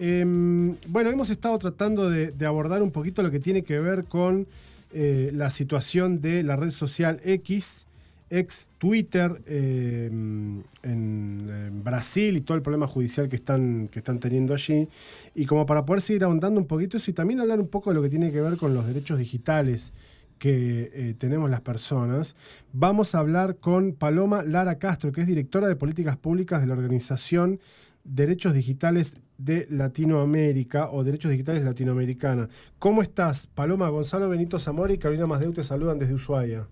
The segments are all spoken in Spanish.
Bueno, hemos estado tratando de abordar un poquito lo que tiene que ver con la situación de la red social X, ex Twitter, en Brasil y todo el problema judicial que están teniendo allí. Y como para poder seguir ahondando un poquito eso y también hablar un poco de lo que tiene que ver con los derechos digitales que tenemos las personas, vamos a hablar con Paloma Lara Castro, que es directora de políticas públicas de la organización Derechos Digitales de Latinoamérica o Derechos Digitales Latinoamericana. ¿Cómo estás, Paloma? Gonzalo Benito Zamora y Carolina Masdeu te saludan desde Ushuaia.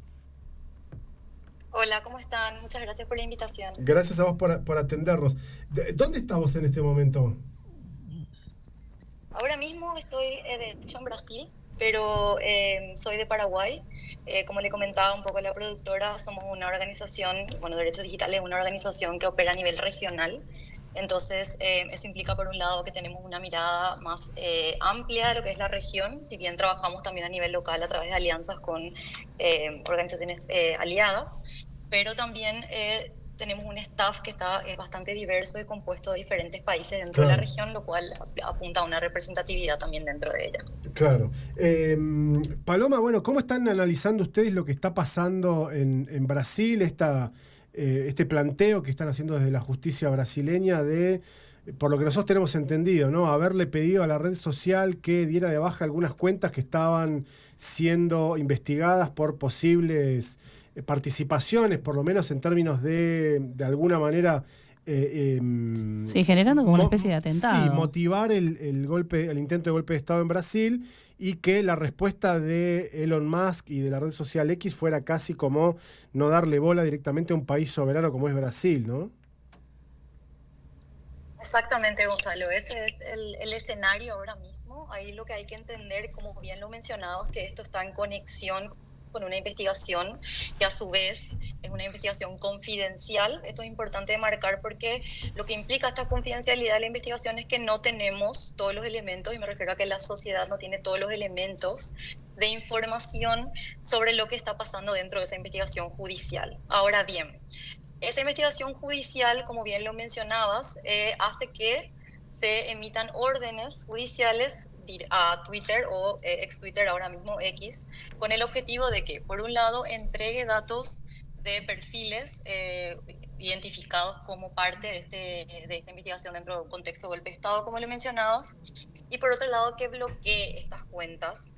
Hola, ¿cómo están? Muchas gracias por la invitación. Gracias a vos por atendernos. ¿Dónde estás vos en este momento? Ahora mismo estoy, de hecho, en Brasil, pero soy de Paraguay. Como le comentaba un poco la productora, somos una organización, bueno, Derechos Digitales es una organización que opera a nivel regional. Entonces, eso implica, por un lado, que tenemos una mirada más amplia de lo que es la región, si bien trabajamos también a nivel local a través de alianzas con organizaciones aliadas, pero también tenemos un staff que está bastante diverso y compuesto de diferentes países dentro de la Claro, región, lo cual apunta a una representatividad también dentro de ella. claro. Paloma, bueno, ¿cómo están analizando ustedes lo que está pasando en Brasil, este planteo que están haciendo desde la justicia brasileña de, por lo que nosotros tenemos entendido, ¿no? Haberle pedido a la red social que diera de baja algunas cuentas que estaban siendo investigadas por posibles participaciones, por lo menos en términos de alguna manera, Sí, generando como una especie de sí, atentado. motivar el golpe, el intento de golpe de Estado en Brasil y que la respuesta de Elon Musk y de la red social X fuera casi como no darle bola directamente a un país soberano como es Brasil, ¿no? Exactamente, Gonzalo, ese es el escenario ahora mismo. Ahí lo que hay que entender, como bien lo mencionabas, que esto está en conexión con una investigación que a su vez es una investigación confidencial. Esto es importante de marcar porque lo que implica esta confidencialidad de la investigación es que no tenemos todos los elementos, y me refiero a que la sociedad no tiene todos los elementos de información sobre lo que está pasando dentro de esa investigación judicial. Ahora bien, esa investigación judicial, como bien lo mencionabas, hace que se emitan órdenes judiciales a Twitter o ex Twitter, ahora mismo X, con el objetivo de que, por un lado, entregue datos de perfiles identificados como parte de esta investigación dentro de un contexto de golpe de Estado, como lo mencionabas, y por otro lado, que bloquee estas cuentas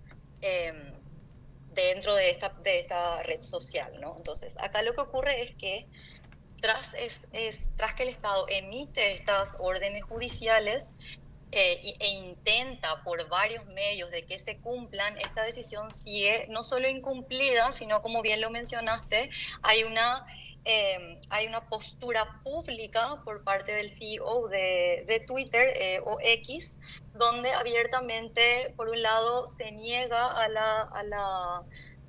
dentro de esta red social, ¿no? Entonces, acá lo que ocurre es que tras que el Estado emite estas órdenes judiciales e intenta por varios medios de que se cumplan, esta decisión sigue no solo incumplida, sino, como bien lo mencionaste, hay una postura pública por parte del CEO de Twitter o X, donde abiertamente, por un lado, se niega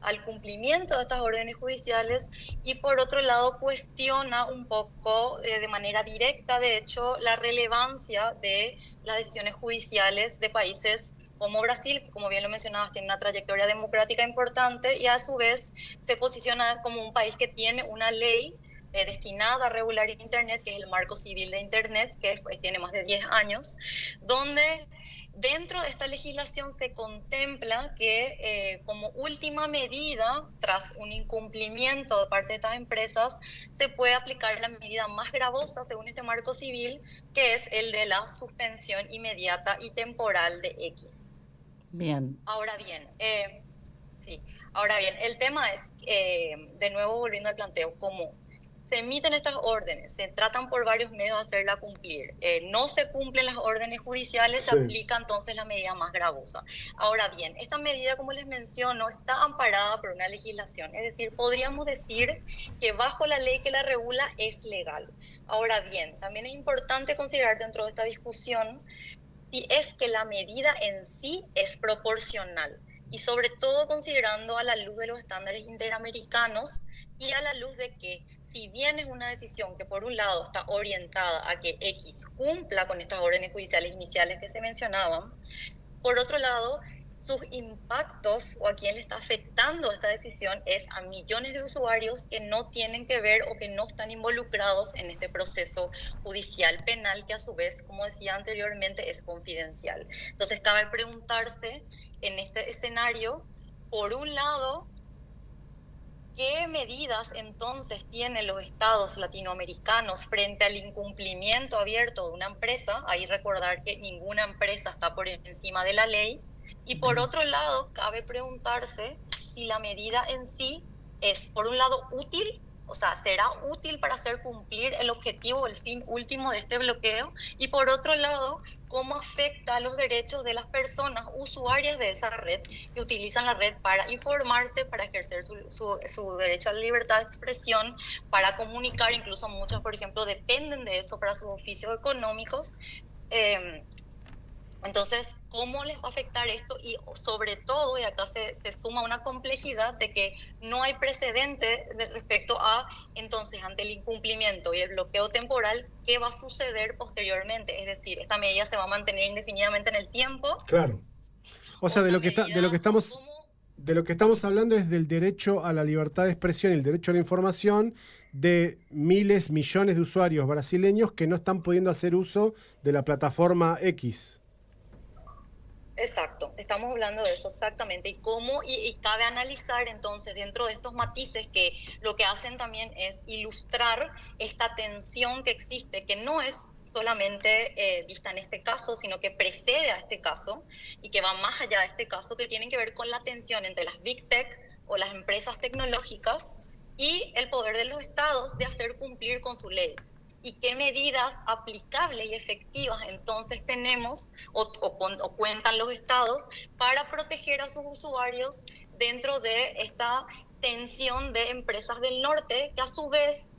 al cumplimiento de estas órdenes judiciales y por otro lado cuestiona un poco de manera directa, de hecho, la relevancia de las decisiones judiciales de países como Brasil, que, como bien lo mencionabas, tiene una trayectoria democrática importante y a su vez se posiciona como un país que tiene una ley destinada a regular Internet, que es el Marco Civil de Internet, que tiene más de 10 años, donde dentro de esta legislación se contempla que como última medida, tras un incumplimiento de parte de estas empresas, se puede aplicar la medida más gravosa según este marco civil, que es el de la suspensión inmediata y temporal de X. Bien. Ahora bien, sí. Ahora bien, el tema es, de nuevo volviendo al planteo, cómo se emiten estas órdenes, se tratan por varios medios de hacerla cumplir, no se cumplen las órdenes judiciales, se Sí. aplica entonces la medida más gravosa. Ahora bien, esta medida, como les menciono, está amparada por una legislación, es decir, podríamos decir que bajo la ley que la regula es legal. Ahora bien, también es importante considerar dentro de esta discusión si es que la medida en sí es proporcional y sobre todo considerando a la luz de los estándares interamericanos y a la luz de que, si bien es una decisión que por un lado está orientada a que X cumpla con estas órdenes judiciales iniciales que se mencionaban, por otro lado, sus impactos o a quién le está afectando esta decisión es a millones de usuarios que no tienen que ver o que no están involucrados en este proceso judicial penal que a su vez, como decía anteriormente, es confidencial. Entonces cabe preguntarse en este escenario, por un lado, ¿qué medidas entonces tienen los estados latinoamericanos frente al incumplimiento abierto de una empresa? Ahí recordar que ninguna empresa está por encima de la ley. Y por otro lado, cabe preguntarse si la medida en sí es, por un lado, útil, o sea, será útil para hacer cumplir el objetivo, el fin último de este bloqueo, y por otro lado, cómo afecta a los derechos de las personas usuarias de esa red, que utilizan la red para informarse, para ejercer su derecho a la libertad de expresión, para comunicar, incluso muchas, por ejemplo, dependen de eso para sus oficios económicos. Entonces, ¿cómo les va a afectar esto? Y sobre todo, y acá se suma una complejidad de que no hay precedente respecto a, entonces, ante el incumplimiento y el bloqueo temporal, ¿qué va a suceder posteriormente? Es decir, ¿esta medida se va a mantener indefinidamente en el tiempo? Claro. O sea, de lo que estamos hablando es del derecho a la libertad de expresión y el derecho a la información de miles, millones de usuarios brasileños que no están pudiendo hacer uso de la plataforma X. Exacto, estamos hablando de eso exactamente, y cabe analizar entonces dentro de estos matices que lo que hacen también es ilustrar esta tensión que existe, que no es solamente vista en este caso, sino que precede a este caso y que va más allá de este caso, que tienen que ver con la tensión entre las Big Tech o las empresas tecnológicas y el poder de los estados de hacer cumplir con su ley. Y qué medidas aplicables y efectivas entonces tenemos o cuentan los estados para proteger a sus usuarios dentro de esta tensión de empresas del norte que a su vez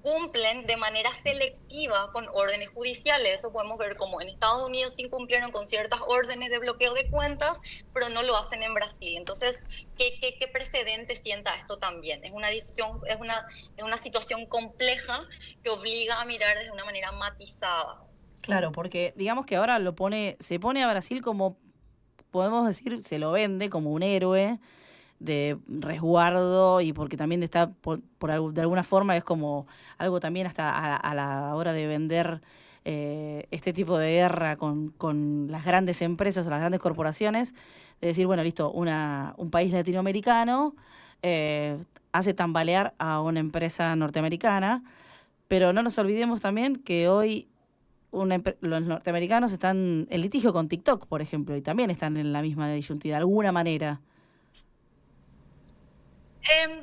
cumplen de manera selectiva con órdenes judiciales. Eso podemos ver como en Estados Unidos sí cumplieron con ciertas órdenes de bloqueo de cuentas, pero no lo hacen en Brasil. Entonces, ¿qué precedente sienta esto también? Es una situación compleja que obliga a mirar desde una manera matizada. Claro, porque digamos que ahora se pone a Brasil como, podemos decir, se lo vende como un héroe de resguardo, y porque también está de alguna forma es como algo también hasta a la hora de vender este tipo de guerra con las grandes empresas o las grandes corporaciones, de decir, bueno, listo, un país latinoamericano hace tambalear a una empresa norteamericana, pero no nos olvidemos también que hoy los norteamericanos están en litigio con TikTok, por ejemplo, y también están en la misma disyuntiva, de alguna manera.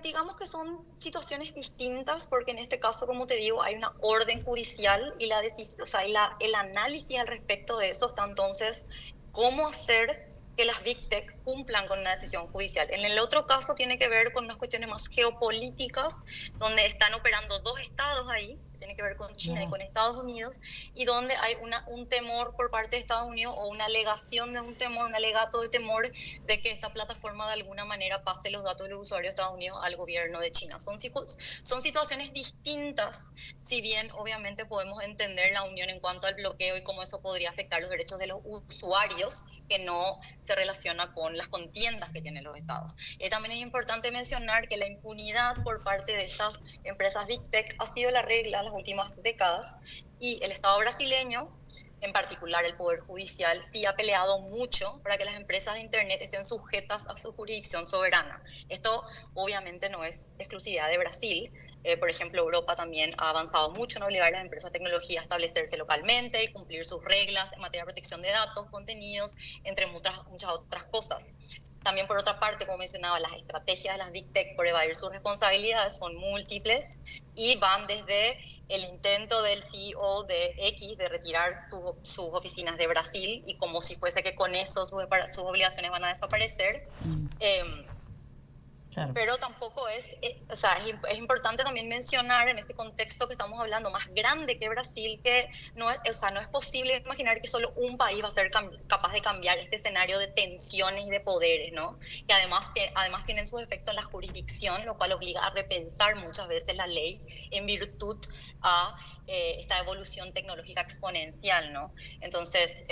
Digamos que son situaciones distintas porque en este caso, como te digo, hay una orden judicial y la decisión, o sea, el análisis al respecto de eso está entonces cómo hacer que las Big Tech cumplan con una decisión judicial. En el otro caso tiene que ver con unas cuestiones más geopolíticas, donde están operando dos estados ahí, que tiene que ver con China y con Estados Unidos, y donde hay un temor por parte de Estados Unidos o una alegación de un temor, un alegato de temor de que esta plataforma de alguna manera pase los datos de los usuarios de Estados Unidos al gobierno de China. Son situaciones distintas, si bien obviamente podemos entender la unión en cuanto al bloqueo y cómo eso podría afectar los derechos de los usuarios, que no se relaciona con las contiendas que tienen los estados. También es importante mencionar que la impunidad por parte de estas empresas Big Tech ha sido la regla en las últimas décadas, y el Estado brasileño, en particular el Poder Judicial, sí ha peleado mucho para que las empresas de Internet estén sujetas a su jurisdicción soberana. Esto obviamente no es exclusividad de Brasil. Por ejemplo, Europa también ha avanzado mucho en obligar a las empresas de tecnología a establecerse localmente y cumplir sus reglas en materia de protección de datos, contenidos, entre muchas otras cosas. También, por otra parte, como mencionaba, las estrategias de las Big Tech por evadir sus responsabilidades son múltiples y van desde el intento del CEO de X de retirar sus oficinas de Brasil y como si fuese que con eso sus obligaciones van a desaparecer. Claro. Pero tampoco es importante también mencionar en este contexto que estamos hablando más grande que Brasil, que no es posible imaginar que solo un país va a ser capaz de cambiar este escenario de tensiones y de poderes, ¿no? Que además tienen sus efectos en la jurisdicción, lo cual obliga a repensar muchas veces la ley en virtud a esta evolución tecnológica exponencial, ¿no? Entonces,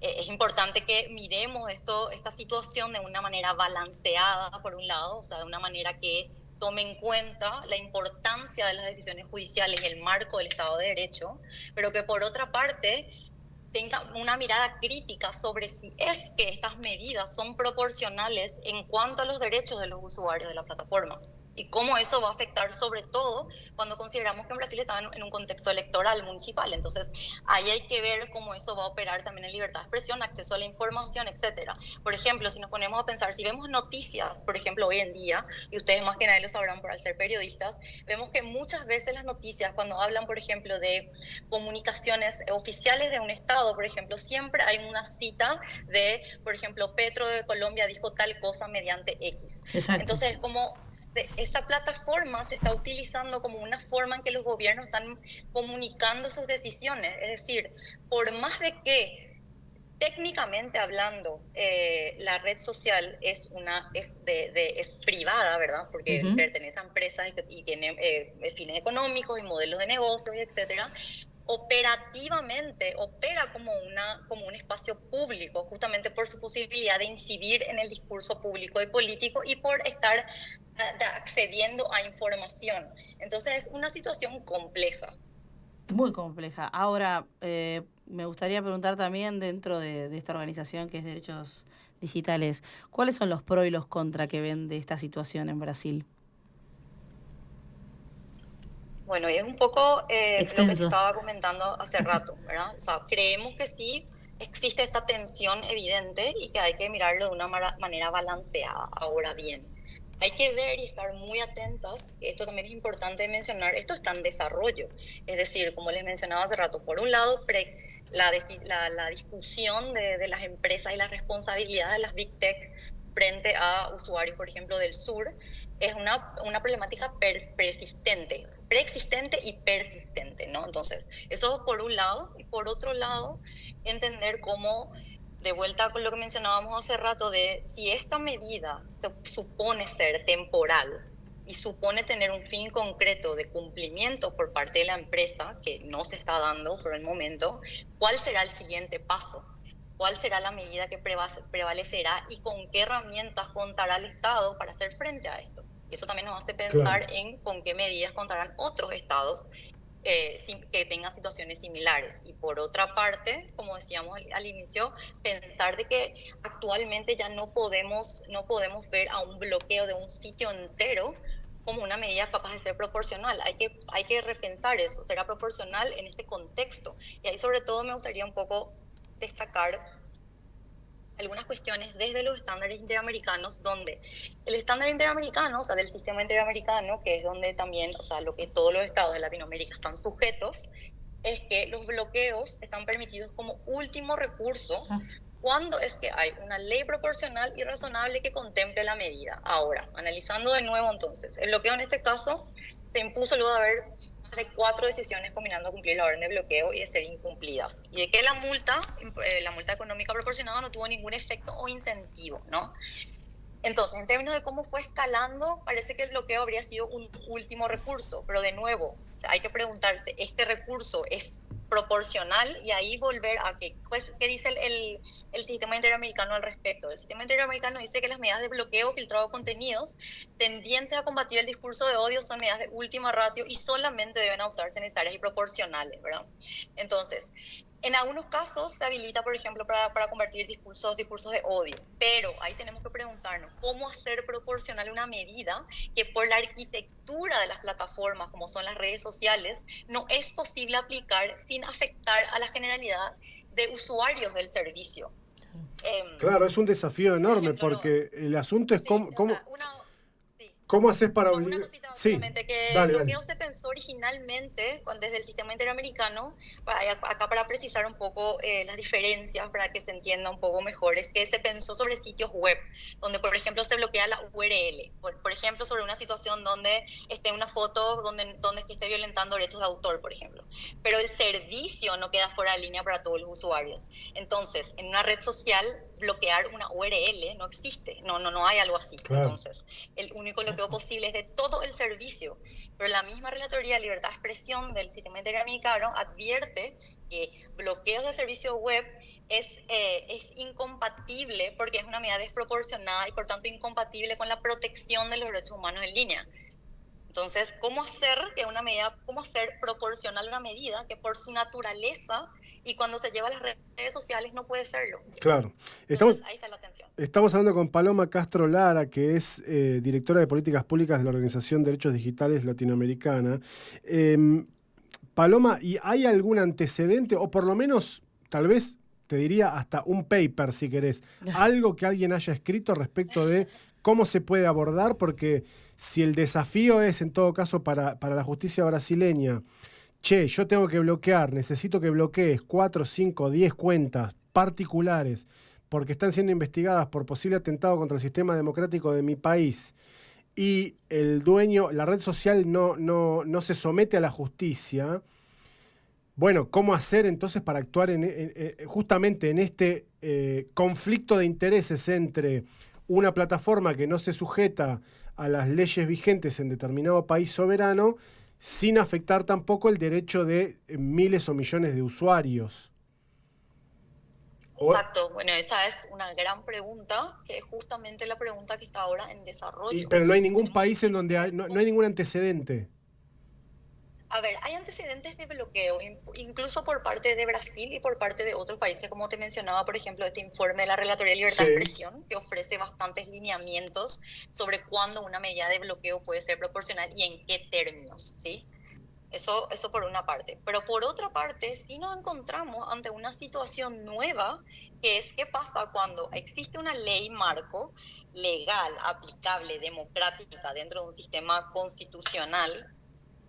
es importante que miremos esta situación de una manera balanceada, por un lado, o sea, de una manera que tome en cuenta la importancia de las decisiones judiciales y el marco del Estado de Derecho, pero que por otra parte tenga una mirada crítica sobre si es que estas medidas son proporcionales en cuanto a los derechos de los usuarios de las plataformas y cómo eso va a afectar sobre todo cuando consideramos que en Brasil está en un contexto electoral municipal. Entonces, ahí hay que ver cómo eso va a operar también en libertad de expresión, acceso a la información, etcétera. Por ejemplo, si nos ponemos a pensar, si vemos noticias, por ejemplo, hoy en día, y ustedes más que nadie lo sabrán por al ser periodistas, vemos que muchas veces las noticias, cuando hablan, por ejemplo, de comunicaciones oficiales de un estado, por ejemplo, siempre hay una cita de, por ejemplo, Petro de Colombia dijo tal cosa mediante X. Exacto. Entonces, es como esa plataforma se está utilizando como una forma en que los gobiernos están comunicando sus decisiones. Es decir, por más de que técnicamente hablando la red social es privada, ¿verdad? Porque pertenece a empresas y tiene fines económicos y modelos de negocios, etcétera. Operativamente opera como un espacio público, justamente por su posibilidad de incidir en el discurso público y político y por estar accediendo a información. Entonces es una situación compleja. Muy compleja. Ahora, me gustaría preguntar también dentro de esta organización que es Derechos Digitales, ¿cuáles son los pros y los contras que ven de esta situación en Brasil? Bueno, y es un poco lo que Extenso. estaba comentando hace rato, ¿verdad? O sea, creemos que sí existe esta tensión evidente y que hay que mirarlo de una manera balanceada. Ahora bien, hay que ver y estar muy atentas, que esto también es importante mencionar, esto está en desarrollo. Es decir, como les mencionaba hace rato, por un lado, la discusión de las empresas y las responsabilidades de las Big Tech frente a usuarios, por ejemplo, del sur, es una problemática preexistente y persistente, ¿no? Entonces, eso por un lado, y por otro lado, entender cómo, de vuelta con lo que mencionábamos hace rato, de si esta medida supone ser temporal y supone tener un fin concreto de cumplimiento por parte de la empresa, que no se está dando por el momento, ¿cuál será el siguiente paso? ¿Cuál será la medida que prevalecerá y con qué herramientas contará el Estado para hacer frente a esto? Eso también nos hace pensar en con qué medidas contarán otros estados que tengan situaciones similares. Y por otra parte, como decíamos al inicio, pensar de que actualmente ya no podemos ver a un bloqueo de un sitio entero como una medida capaz de ser proporcional. Hay que repensar eso, será proporcional en este contexto. Y ahí sobre todo me gustaría un poco destacar algunas cuestiones desde los estándares interamericanos, donde el estándar interamericano, o sea, del sistema interamericano, que es donde también, o sea, lo que todos los estados de Latinoamérica están sujetos, es que los bloqueos están permitidos como último recurso cuando es que hay una ley proporcional y razonable que contemple la medida. Ahora, analizando de nuevo entonces, el bloqueo en este caso se impuso luego de haber de 4 decisiones combinando cumplir la orden de bloqueo y de ser incumplidas. Y de que la multa económica proporcionada no tuvo ningún efecto o incentivo, ¿no? Entonces, en términos de cómo fue escalando, parece que el bloqueo habría sido un último recurso, pero de nuevo, o sea, hay que preguntarse, ¿este recurso es proporcional? Y ahí volver a qué dice el sistema interamericano al respecto. El sistema interamericano dice que las medidas de bloqueo, filtrado de contenidos tendientes a combatir el discurso de odio son medidas de última ratio y solamente deben adoptarse necesarias y proporcionales, ¿verdad? Entonces, en algunos casos se habilita, por ejemplo, para convertir discursos de odio, pero ahí tenemos que preguntarnos cómo hacer proporcional una medida que por la arquitectura de las plataformas, como son las redes sociales, no es posible aplicar sin afectar a la generalidad de usuarios del servicio. Claro, es un desafío enorme, ejemplo, porque el asunto es ¿cómo haces para obligar? Una cosita, sí, que el bloqueo se pensó originalmente desde el sistema interamericano, acá para precisar un poco las diferencias, para que se entienda un poco mejor, es que se pensó sobre sitios web, donde por ejemplo se bloquea la URL, por ejemplo sobre una situación donde esté una foto donde esté violentando derechos de autor, por ejemplo. Pero el servicio no queda fuera de línea para todos los usuarios. Entonces, en una red social, bloquear una URL no existe, no hay algo así. Claro. Entonces, el único bloqueo posible es de todo el servicio. Pero la misma Relatoría de Libertad de Expresión del sistema interamericano advierte que bloqueos de servicio web es incompatible porque es una medida desproporcionada y por tanto incompatible con la protección de los derechos humanos en línea. Entonces, ¿cómo hacer proporcional una medida que por su naturaleza y cuando se lleva a las redes sociales no puede serlo? Claro. Entonces, ahí está la tensión. Estamos hablando con Paloma Castro Lara, que es directora de Políticas Públicas de la Organización de Derechos Digitales Latinoamericana. Paloma, ¿y hay algún antecedente, o por lo menos, tal vez, te diría hasta un paper, si querés, algo que alguien haya escrito respecto de cómo se puede abordar? Porque si el desafío es, en todo caso, para la justicia brasileña, che, yo tengo que bloquear, necesito que bloquees 4, 5, 10 cuentas particulares porque están siendo investigadas por posible atentado contra el sistema democrático de mi país, y el dueño, la red social no se somete a la justicia. Bueno, ¿cómo hacer entonces para actuar justamente en este conflicto de intereses entre una plataforma que no se sujeta a las leyes vigentes en determinado país soberano, sin afectar tampoco el derecho de miles o millones de usuarios? Exacto, bueno, esa es una gran pregunta, que es justamente la pregunta que está ahora en desarrollo. Pero no hay ningún país en donde no hay ningún antecedente. A ver, hay antecedentes de bloqueo, incluso por parte de Brasil y por parte de otros países, como te mencionaba, por ejemplo, este informe de la Relatoría de Libertad de Expresión, que ofrece bastantes lineamientos sobre cuándo una medida de bloqueo puede ser proporcional y en qué términos, ¿sí? Eso por una parte. Pero por otra parte, sí nos encontramos ante una situación nueva, que es qué pasa cuando existe una ley marco legal, aplicable, democrática, dentro de un sistema constitucional,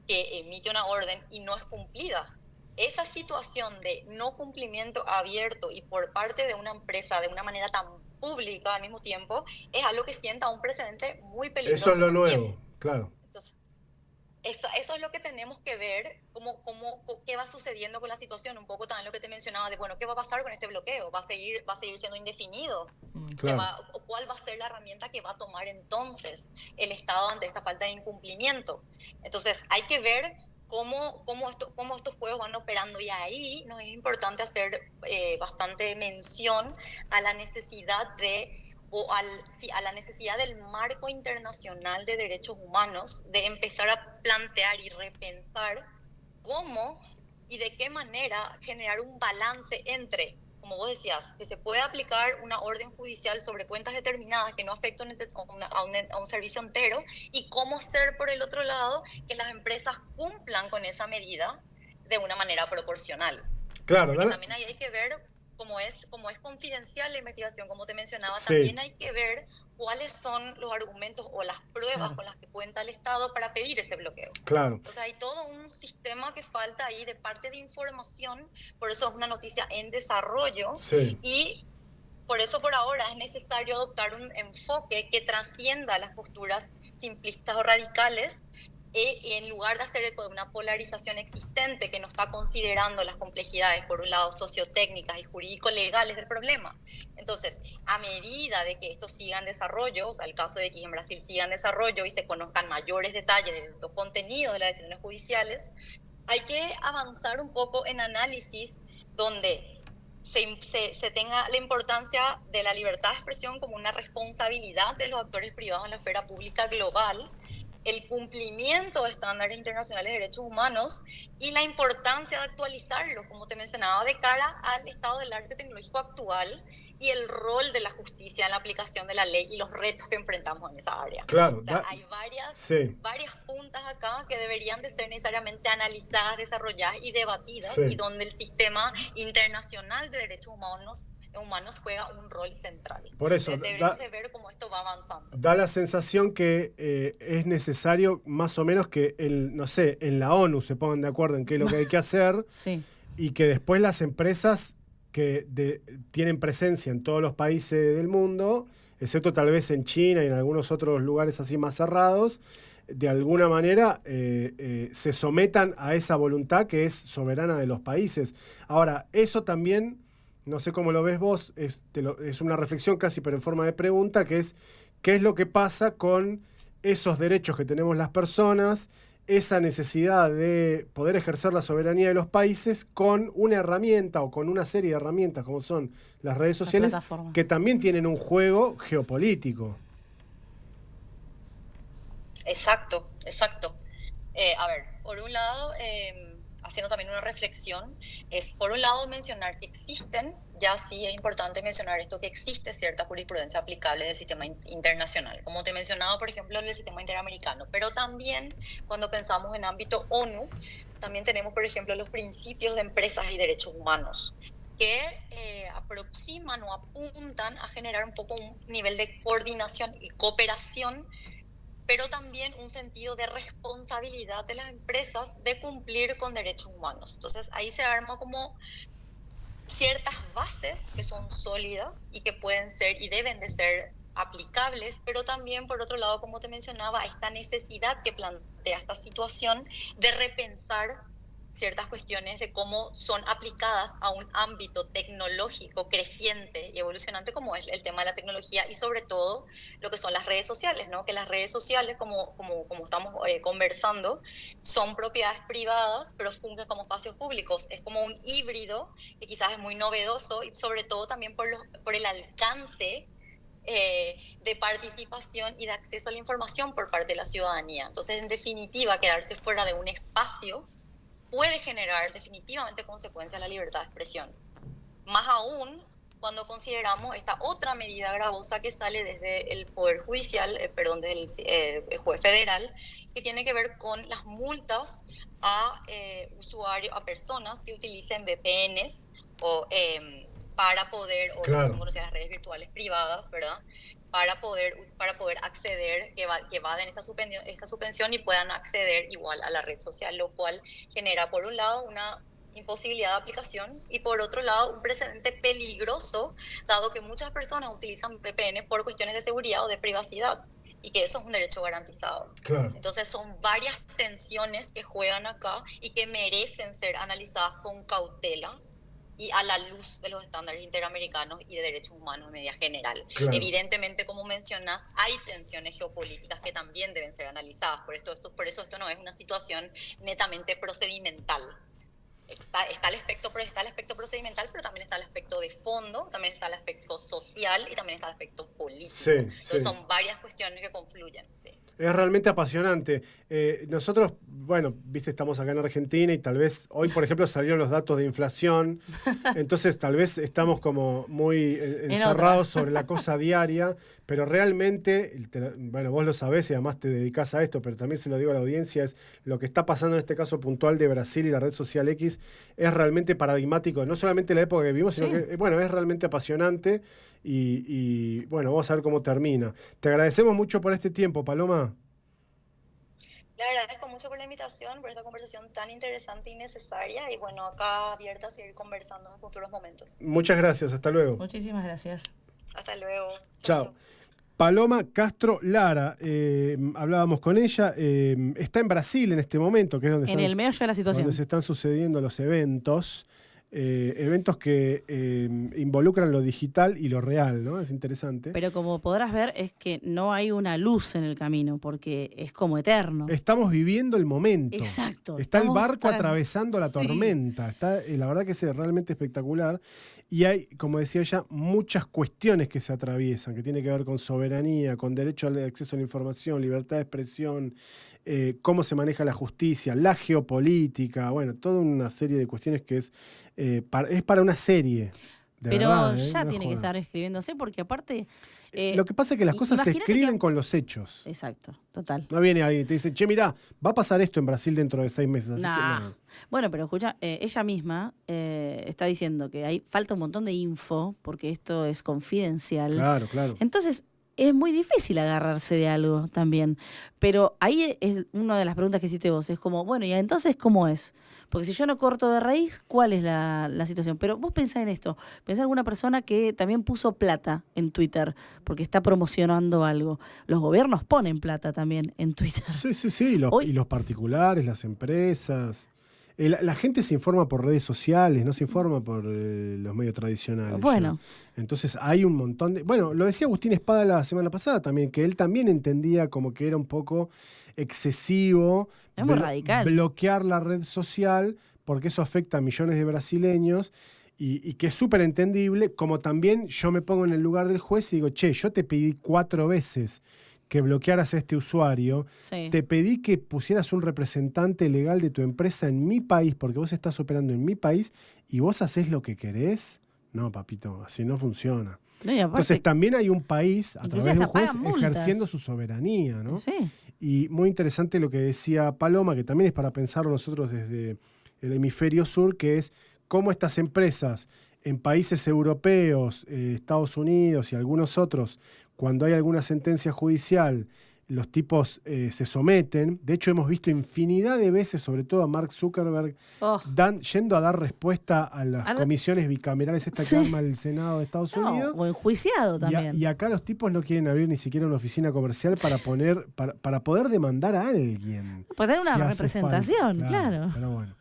que emite una orden y no es cumplida. Esa situación de no cumplimiento abierto y por parte de una empresa de una manera tan pública al mismo tiempo, es algo que sienta un precedente muy peligroso. Eso es lo nuevo, claro. Entonces, eso es lo que tenemos que ver, qué va sucediendo con la situación, un poco también lo que te mencionaba de, bueno, ¿qué va a pasar con este bloqueo? ¿Va a seguir siendo indefinido? Claro. ¿Cuál va a ser la herramienta que va a tomar entonces el Estado ante esta falta de incumplimiento? Entonces, hay que ver cómo estos juegos van operando, y ahí nos es importante hacer bastante mención a la necesidad a la necesidad del marco internacional de derechos humanos, de empezar a plantear y repensar cómo y de qué manera generar un balance entre, como vos decías, que se puede aplicar una orden judicial sobre cuentas determinadas que no afectan a un servicio entero, y cómo hacer, por el otro lado, que las empresas cumplan con esa medida de una manera proporcional. Claro, porque también ahí hay que ver, como es confidencial la investigación, como te mencionaba, sí, también hay que ver cuáles son los argumentos o las pruebas con las que cuenta el Estado para pedir ese bloqueo. Claro. Entonces hay todo un sistema que falta ahí de parte de información, por eso es una noticia en desarrollo, sí, y por eso por ahora es necesario adoptar un enfoque que trascienda las posturas simplistas o radicales, en lugar de hacer eco de una polarización existente que no está considerando las complejidades, por un lado, sociotécnicas y jurídico-legales del problema. Entonces, a medida de que esto siga en desarrollo, o sea, el caso de que en Brasil siga en desarrollo y se conozcan mayores detalles de estos contenidos de las decisiones judiciales, hay que avanzar un poco en análisis donde se tenga la importancia de la libertad de expresión como una responsabilidad de los actores privados en la esfera pública global, el cumplimiento de estándares internacionales de derechos humanos y la importancia de actualizarlo, como te mencionaba, de cara al estado del arte tecnológico actual y el rol de la justicia en la aplicación de la ley y los retos que enfrentamos en esa área. Claro, o sea, hay varias puntas acá que deberían de ser necesariamente analizadas, desarrolladas y debatidas, y donde el sistema internacional de derechos humanos juega un rol central. Por eso deberíamos de ver cómo esto va avanzando. Da la sensación que es necesario más o menos que en la ONU se pongan de acuerdo en qué es lo que hay que hacer, sí, y que después las empresas que tienen presencia en todos los países del mundo, excepto tal vez en China y en algunos otros lugares así más cerrados, de alguna manera se sometan a esa voluntad que es soberana de los países. Ahora, eso también, no sé cómo lo ves vos, es una reflexión casi, pero en forma de pregunta, que es ¿qué es lo que pasa con esos derechos que tenemos las personas esa necesidad de poder ejercer la soberanía de los países con una herramienta o con una serie de herramientas como son las redes sociales, que también tienen un juego geopolítico. Exacto, exacto. A ver, por un lado, haciendo también una reflexión, es por un lado mencionar que existen, ya sí es importante mencionar esto, que existe cierta jurisprudencia aplicable del sistema internacional, como te he mencionado, por ejemplo, del sistema interamericano, pero también cuando pensamos en ámbito ONU, también tenemos, por ejemplo, los principios de empresas y derechos humanos, que aproximan o apuntan a generar un poco un nivel de coordinación y cooperación, pero también un sentido de responsabilidad de las empresas de cumplir con derechos humanos. Entonces ahí se arma como ciertas bases que son sólidas y que pueden ser y deben de ser aplicables, pero también por otro lado, como te mencionaba, esta necesidad que plantea esta situación de repensar ciertas cuestiones de cómo son aplicadas a un ámbito tecnológico creciente y evolucionante como es el tema de la tecnología y sobre todo lo que son las redes sociales, ¿no? Que las redes sociales, como estamos conversando, son propiedades privadas, pero fungen como espacios públicos. Es como un híbrido que quizás es muy novedoso y sobre todo también por el alcance de participación y de acceso a la información por parte de la ciudadanía. Entonces, en definitiva, quedarse fuera de un espacio puede generar definitivamente consecuencias a la libertad de expresión. Más aún cuando consideramos esta otra medida gravosa que sale desde el Poder Judicial, desde el juez federal, que tiene que ver con las multas a usuarios, a personas que utilicen VPNs o para poder, o lo que son conocidas las redes virtuales privadas, ¿verdad? Para poder acceder, que evaden esta suspensión y puedan acceder igual a la red social, lo cual genera, por un lado, una imposibilidad de aplicación y, por otro lado, un precedente peligroso, dado que muchas personas utilizan VPN por cuestiones de seguridad o de privacidad, y que eso es un derecho garantizado. Claro. Entonces, son varias tensiones que juegan acá y que merecen ser analizadas con cautela y a la luz de los estándares interamericanos y de derechos humanos en medida general. Claro. Evidentemente, como mencionas, hay tensiones geopolíticas que también deben ser analizadas. Por eso esto no es una situación netamente procedimental. Está el aspecto procedimental, pero también está el aspecto de fondo, también está el aspecto social y también está el aspecto político. Sí, Entonces son varias cuestiones que confluyen. Sí. Es realmente apasionante. Nosotros, bueno, viste, estamos acá en Argentina y tal vez hoy, por ejemplo, salieron los datos de inflación, entonces tal vez estamos como muy encerrados sobre la cosa diaria, pero realmente, bueno, vos lo sabés y además te dedicás a esto, pero también se lo digo a la audiencia, es lo que está pasando en este caso puntual de Brasil y la red social X es realmente paradigmático, no solamente la época que vivimos, sino que, bueno, es realmente apasionante y bueno, vamos a ver cómo termina. Te agradecemos mucho por este tiempo, Paloma. Le agradezco mucho por la invitación, por esta conversación tan interesante y necesaria, y bueno, acá abierta a seguir conversando en futuros momentos. Muchas gracias, hasta luego. Muchísimas gracias. Hasta luego. Chao. Paloma Castro Lara, hablábamos con ella, está en Brasil en este momento, que es donde, el meollo de la situación, donde se están sucediendo los eventos que involucran lo digital y lo real, ¿no? Es interesante. Pero como podrás ver, es que no hay una luz en el camino, porque es como eterno. Estamos viviendo el momento. Exacto. Está el barco atravesando la tormenta. Está, la verdad que es realmente espectacular. Y hay, como decía ella, muchas cuestiones que se atraviesan, que tienen que ver con soberanía, con derecho al acceso a la información, libertad de expresión, cómo se maneja la justicia, la geopolítica, bueno, toda una serie de cuestiones que es para una serie. Pero verdad, ya no tiene que joda. estar escribiéndose, porque aparte... Lo que pasa es que las cosas se escriben que... con los hechos. Exacto, total. No viene alguien y te dice, che, mirá, va a pasar esto en Brasil dentro de 6 meses. Así que no. Bueno, pero escucha, ella misma está diciendo que falta un montón de info, porque esto es confidencial. Claro, claro. Entonces, es muy difícil agarrarse de algo también. Pero ahí es una de las preguntas que hiciste vos. Es como, bueno, ¿y entonces cómo es? Porque si yo no corto de raíz, ¿cuál es la situación? Pero vos pensá en esto. Pensá en alguna persona que también puso plata en Twitter porque está promocionando algo. Los gobiernos ponen plata también en Twitter. Sí. Y los particulares, las empresas. La gente se informa por redes sociales, no se informa por los medios tradicionales. Bueno. Ya. Entonces hay un montón de... Bueno, lo decía Agustín Espada la semana pasada también, que él también entendía como que era un poco excesivo Es muy radical. bloquear la red social porque eso afecta a millones de brasileños y que es súper entendible, como también yo me pongo en el lugar del juez y digo, che, yo te pedí 4 veces que bloquearas a este usuario, Sí. te pedí que pusieras un representante legal de tu empresa en mi país, porque vos estás operando en mi país y vos haces lo que querés. No, papito, así no funciona. No, y aparte, Entonces también hay un país, a inclusive través de un hasta juez, pagan multas. ejerciendo su soberanía, ¿no? sí. Y muy interesante lo que decía Paloma, que también es para pensarlo nosotros desde el hemisferio sur, que es cómo estas empresas en países europeos, Estados Unidos y algunos otros, cuando hay alguna sentencia judicial, los tipos se someten. De hecho, hemos visto infinidad de veces, sobre todo a Mark Zuckerberg, Oh. yendo a dar respuesta a las A la- comisiones bicamerales Sí. que arma el Senado de Estados No, Unidos. o enjuiciado también. Y acá los tipos no quieren abrir ni siquiera una oficina comercial para poder demandar a alguien. Para tener una si hace representación, falta. claro. Pero bueno.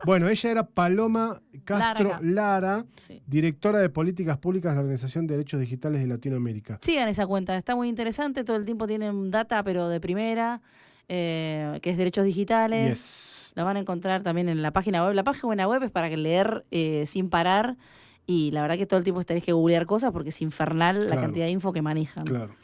Bueno, ella era Paloma Castro Larga. Lara, Sí. directora de Políticas Públicas de la Organización de Derechos Digitales de Latinoamérica. Sigan esa cuenta, está muy interesante, todo el tiempo tienen data, pero de primera, que es Derechos Digitales. Yes. La van a encontrar también en la página web. La página web es para que leer sin parar y la verdad que todo el tiempo tenés que googlear cosas porque es infernal la Claro. cantidad de info que manejan. Claro.